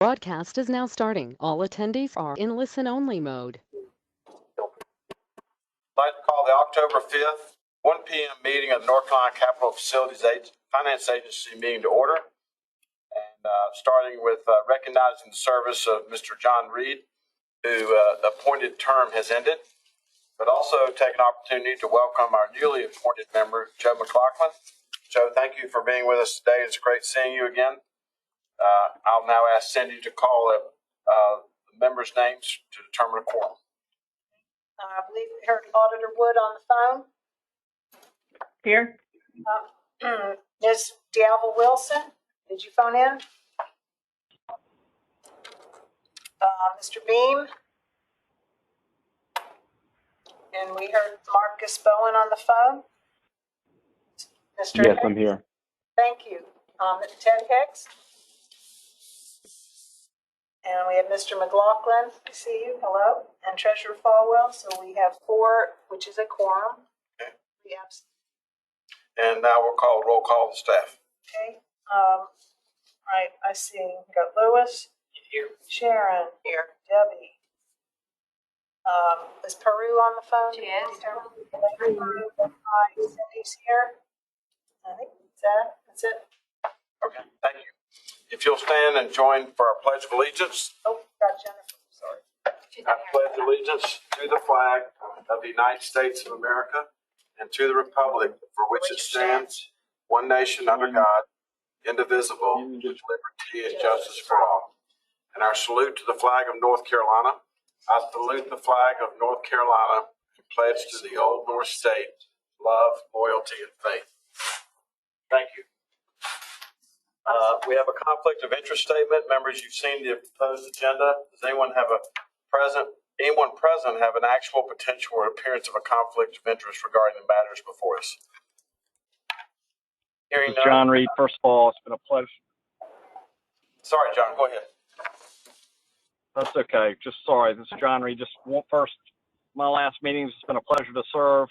Broadcast is now starting. All attendees are in listen-only mode. I'd like to call the October 5th, 1 p.m. meeting of the North Carolina Capital Facilities Finance Agency meeting to order. And starting with recognizing the service of Mr. John Reed, who the appointed term has ended, but also take an opportunity to welcome our newly appointed member, Joe McLaughlin. Joe, thank you for being with us today. It's great seeing you again. I'll now ask Cindy to call the members' names to determine a quorum. I believe we heard Auditor Wood on the phone. Here. Ms. D'Alva Wilson, did you phone in? Mr. Beam. And we heard Marcus Bowen on the phone. Mr. Yes, Hicks? I'm here. Thank you. Ted Hicks. And we have Mr. McLaughlin. I see you. Hello. And Treasurer Falwell. So we have 4, which is a quorum. Okay. We have. And now we'll call roll call of the staff. Okay. Right. I see. We got Lewis. Here. Sharon. Here. Debbie. Is Peru on the phone? She is. Hi. Cindy's here. I think that's it. Okay, thank you. If you'll stand and join for our Pledge of Allegiance. Oh, got Jennifer. Sorry. I pledge allegiance to the flag of the United States of America and to the republic for which it stands, one nation under God, indivisible, with liberty and justice for all. And our salute to the flag of North Carolina. I salute the flag of North Carolina and pledge to the Old North State love, loyalty, and faith. Thank you. We have a conflict of interest statement. Members, you've seen the proposed agenda. Does anyone present have an actual potential or appearance of a conflict of interest regarding the matters before us? Hearing none. John Reed, first of all, it's been a pleasure. Sorry, John, go ahead. That's okay. Just sorry. This is John Reed. My last meetings, it's been a pleasure to serve.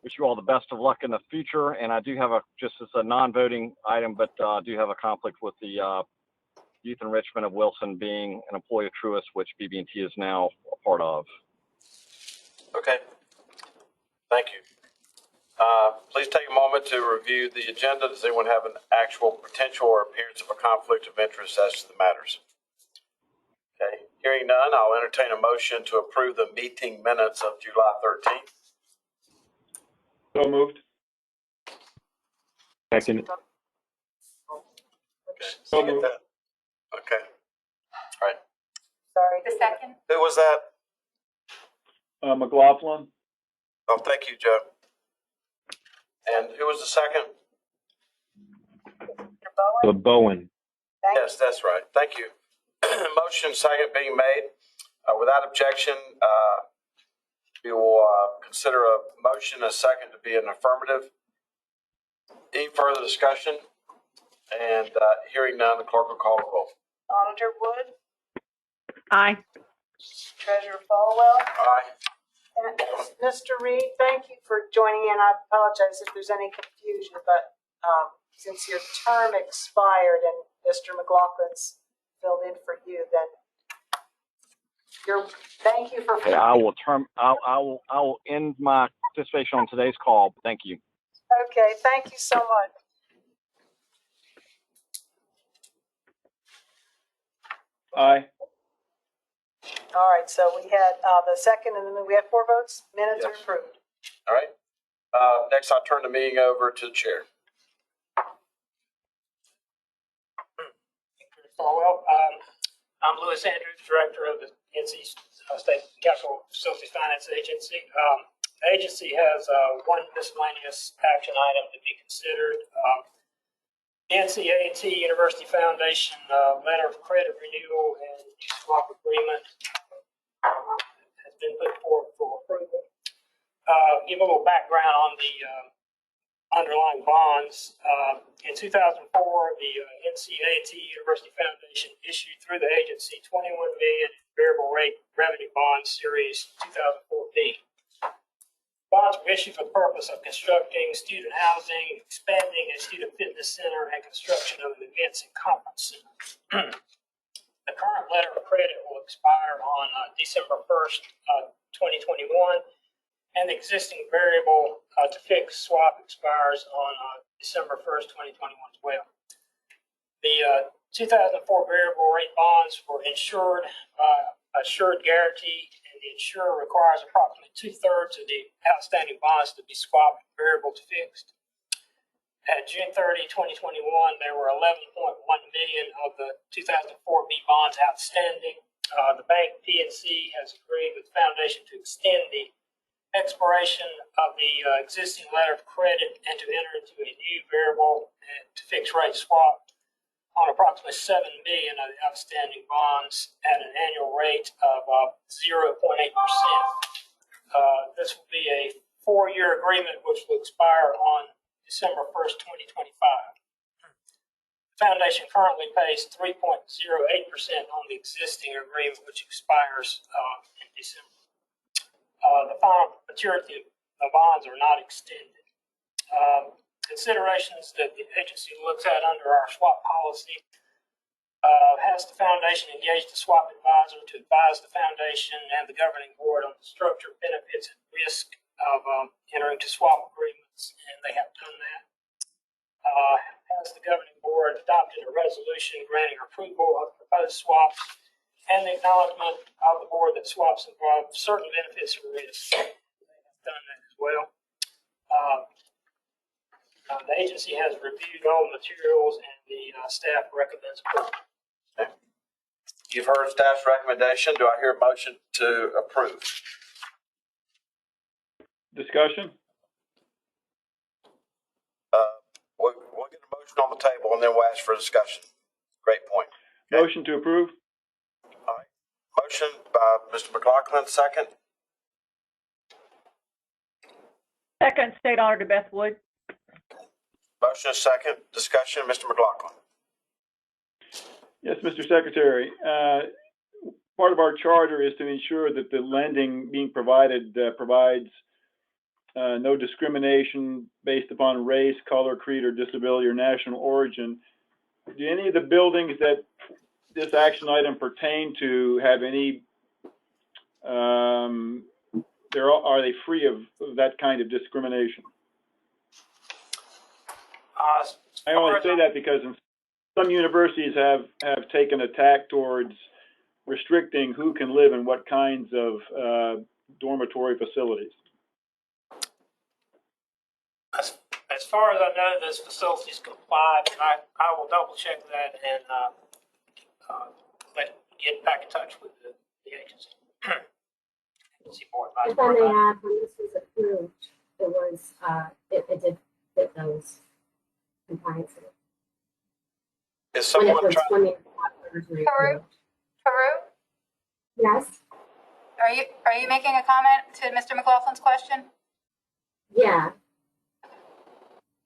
Wish you all the best of luck in the future. And I do have just as a non-voting item, but I do have a conflict with the youth enrichment of Wilson being an employee of Truist, which BB&T is now a part of. Okay. Thank you. Please take a moment to review the agenda. Does anyone have an actual potential or appearance of a conflict of interest as to the matters? Okay. Hearing none, I'll entertain a motion to approve the meeting minutes of July 13th. So moved. Second. So moved. Okay. All right. Sorry. The second. Who was that? McLaughlin. Oh, thank you, Joe. And who was the second? Mr. Bowen. Bowen. Yes, that's right. Thank you. Motion second being made. Without objection, we will consider a motion a second to be an affirmative. Any further discussion? And hearing none, the clerk will call the roll. Auditor Wood. Aye. Treasurer Falwell. Aye. And Mr. Reed, thank you for joining in. I apologize if there's any confusion, but since your term expired and Mr. McLaughlin's filled in for you, then thank you for. Okay, I will end my participation on today's call. Thank you. Okay, thank you so much. Aye. All right, so we had the second, and then we have 4 votes. Minutes are Yes. approved. All right. Next, I'll turn the meeting over to the chair. Falwell. I'm Lewis Andrews, Director of the NC State Capital Facilities Finance Agency. The agency has one miscellaneous action item to be considered. NCAT University Foundation letter of credit renewal and use swap agreement has been put forward for approval. Give a little background on the underlying bonds. In 2004, the NCAT University Foundation issued through the agency $21 million variable rate revenue bonds series 2014. Bonds were issued for the purpose of constructing student housing, expanding a student fitness center, and construction of an events and conference center. expire on December 1st, 2021, and the existing variable to fixed swap expires on December 1st, 2021 as well. The 2004 variable rate bonds were insured by assured guarantee, and the insurer requires approximately 2/3 of the outstanding bonds to be swapped variable to fixed. At June 30, 2021, there were 11.1 million of the 2004 B bonds outstanding. The bank PNC has agreed with the foundation to extend the expiration of the existing letter of credit and to enter into a new variable and to fixed rate swap on approximately 7 million of the outstanding bonds at an annual rate of 0.8%. This will be a 4-year agreement which will expire on December 1st, 2025. The foundation currently pays 3.08% on the existing agreement, which expires in December. The final maturity of bonds are not extended. Considerations that the agency looks at under our swap policy: has the foundation engaged a swap advisor to advise the foundation and the governing board on the structure, benefits, and risk of entering into swap agreements, and they have done that. Has the governing board adopted a resolution granting approval of proposed swaps and the acknowledgement of the board that swaps involve certain benefits and risks? They have done that as well. The agency has reviewed all the materials, and the staff recommends approval. Okay. You've heard staff's recommendation. Do I hear a motion to approve? Discussion? We'll get a motion on the table, and then we'll ask for discussion. Great point. Okay. Motion to approve? All right. Motion by Mr. McLaughlin, second. Second, State Auditor Beth Wood. Motion is second. Discussion, Mr. McLaughlin. Yes, Mr. Secretary. Part of our charter is to ensure that the lending being provided provides no discrimination based upon race, color, creed, or disability or national origin. Do any of the buildings that this action item pertain to have any, are they free of that kind of discrimination? I only say that because some universities have taken a tack towards restricting who can live in what kinds of dormitory facilities. As far as I know, those facilities comply, and I will double check that and get back in touch with the agency. Agency board, If I may add, when this was approved, it was it did fit those compliances. Is someone trying? Haru? Yes. Are you making a comment to Mr. McLaughlin's question? Yeah.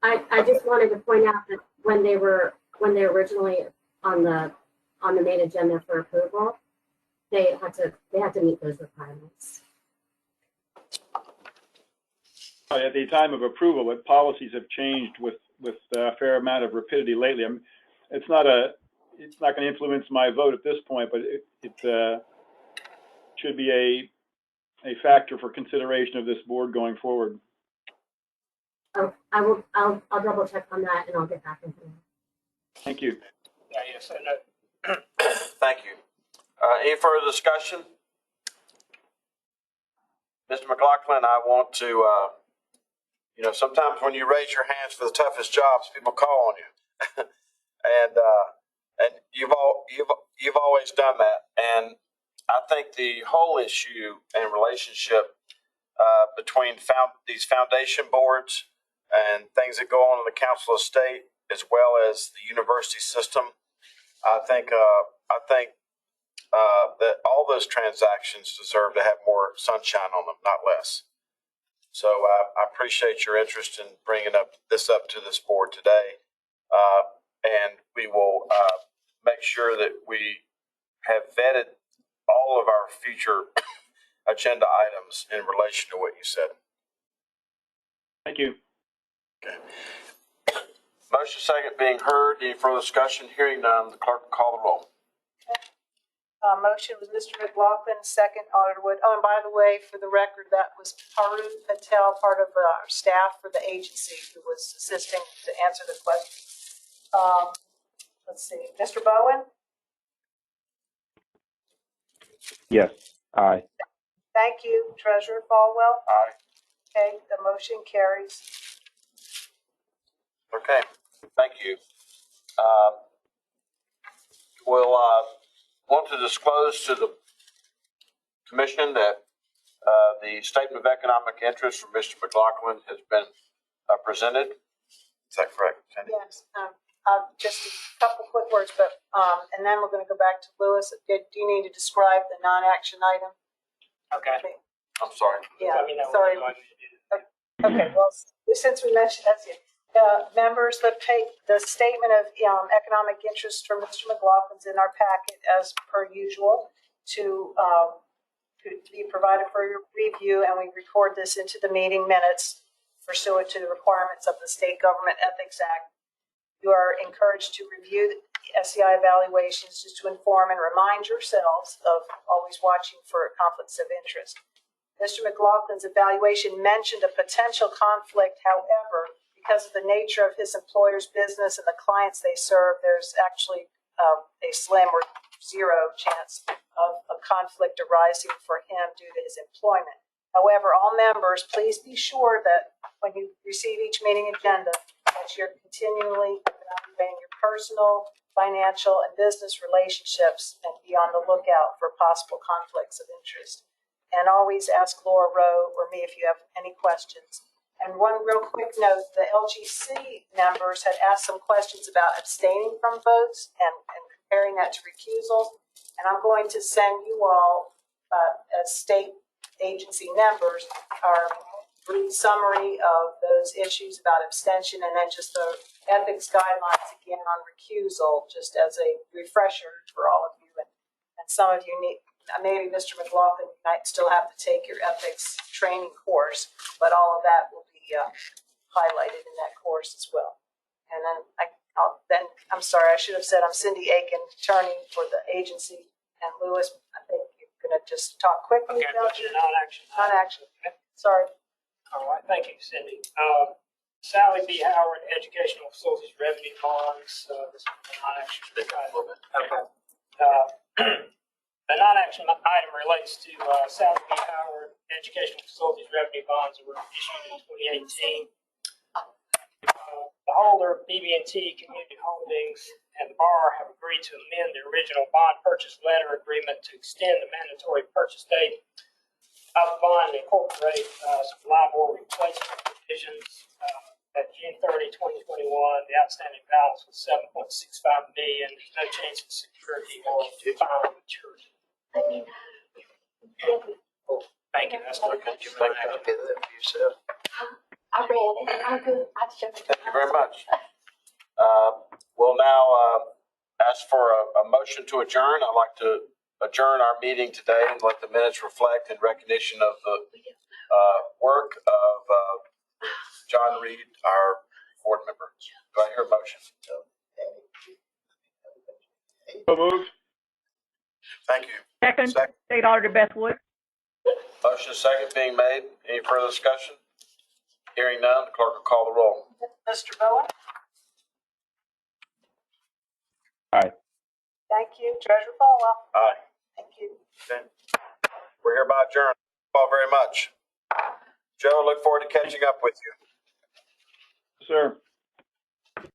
I just wanted to point out that when they were originally on the main agenda for approval, they had to meet those requirements. At the time of approval, but policies have changed with a fair amount of rapidity lately. It's not going to influence my vote at this point, but it should be a factor for consideration of this board going forward. Oh, I'll double check on that and I'll get back into it. Thank you. Yes, I know. Thank you. Any further discussion? Mr. McLaughlin, I want to, sometimes when you raise your hands for the toughest jobs, people call on you. and you've always done that. And I think the whole issue and relationship between these foundation boards and things that go on in the Council of State, as well as the university system, I think that all those transactions deserve to have more sunshine on them, not less. So I appreciate your interest in bringing this up to this board today, and we will make sure that we have vetted all of our future agenda items in relation to what you said. Thank you. Okay. Motion second being heard. Any further discussion? Hearing none, the clerk will call the roll. Motion was Mr. McLaughlin, second Auditor Wood. Oh, and by the way, for the record, that was Paru Patel, part of our staff for the agency, who was assisting to answer the question. Let's see, Mr. Bowen? Yes. Aye. Thank you. Treasurer Falwell? Aye. Okay, the motion carries. Okay, thank you. We'll want to disclose to the commission that the statement of economic interest from Mr. McLaughlin has been presented. Is that correct, Sandy? Yes, just a couple quick words, but, and then we're gonna go back to Lewis. Do you need to describe the non-action item? Okay. I'm sorry. Yeah, Let me know sorry. when you want me to do that. Okay, well, since we mentioned that, members, the statement of economic interest from Mr. McLaughlin's in our packet as per usual to be provided for your review, and we record this into the meeting minutes pursuant to the requirements of the State Government Ethics Act. You are encouraged to review the SEI evaluations just to inform and remind yourselves of always watching for conflicts of interest. Mr. McLaughlin's evaluation mentioned a potential conflict. However, because of the nature of his employer's business and the clients they serve, there's actually a slim or zero chance of a conflict arising for him due to his employment. However, all members, please be sure that when you receive each meeting agenda, that you're continually evaluating your personal, financial, and business relationships and be on the lookout for possible conflicts of interest. And always ask Laura Rowe or me if you have any questions. And one real quick note, the LGC members had asked some questions about abstaining from votes and comparing that to recusals. And I'm going to send you all, as state agency members, our brief summary of those issues about abstention and then just the ethics guidelines again on recusal, just as a refresher for all of you. And some of you need, maybe Mr. McLaughlin, you might still have to take your ethics training course, but all of that will be highlighted in that course as well. And then I'm sorry, I should have said I'm Cindy Aiken, attorney for the agency, and Lewis, I think you're going to just talk quickly Okay, about but your non-action. non-action. Sorry. All right, thank you, Cindy. Sally B. Howard, Educational Facilities Revenue Bonds. This is the non-action item. Okay. The non-action item relates to Sally B. Howard, Educational Facilities Revenue Bonds that were issued in 2018. The holder, BB&T Community Holdings, and the borrower have agreed to amend the original bond purchase letter agreement to extend the mandatory purchase date of the bond and incorporate some LIBOR replacement provisions. At June 30, 2021, the outstanding balance was $7.65 million. No change in security or final maturity. Thank you. That's what Thank you. Thank you. I read it. I'm good. I showed it. Thank you very much. We'll now ask for a motion to adjourn. I'd like to adjourn our meeting today and let the minutes reflect in recognition of the work of John Reed, our board member. Do I hear a motion? So moved. Thank you. Second, State Auditor Beth Wood. Motion second being made. Any further discussion? Hearing none, the clerk will call the roll. Mr. Bowen? Aye. Thank you. Treasurer Falwell? Aye. Thank you. Okay. We're hereby adjourned. Thank you all very much. Joe, look forward to catching up with you. Sir.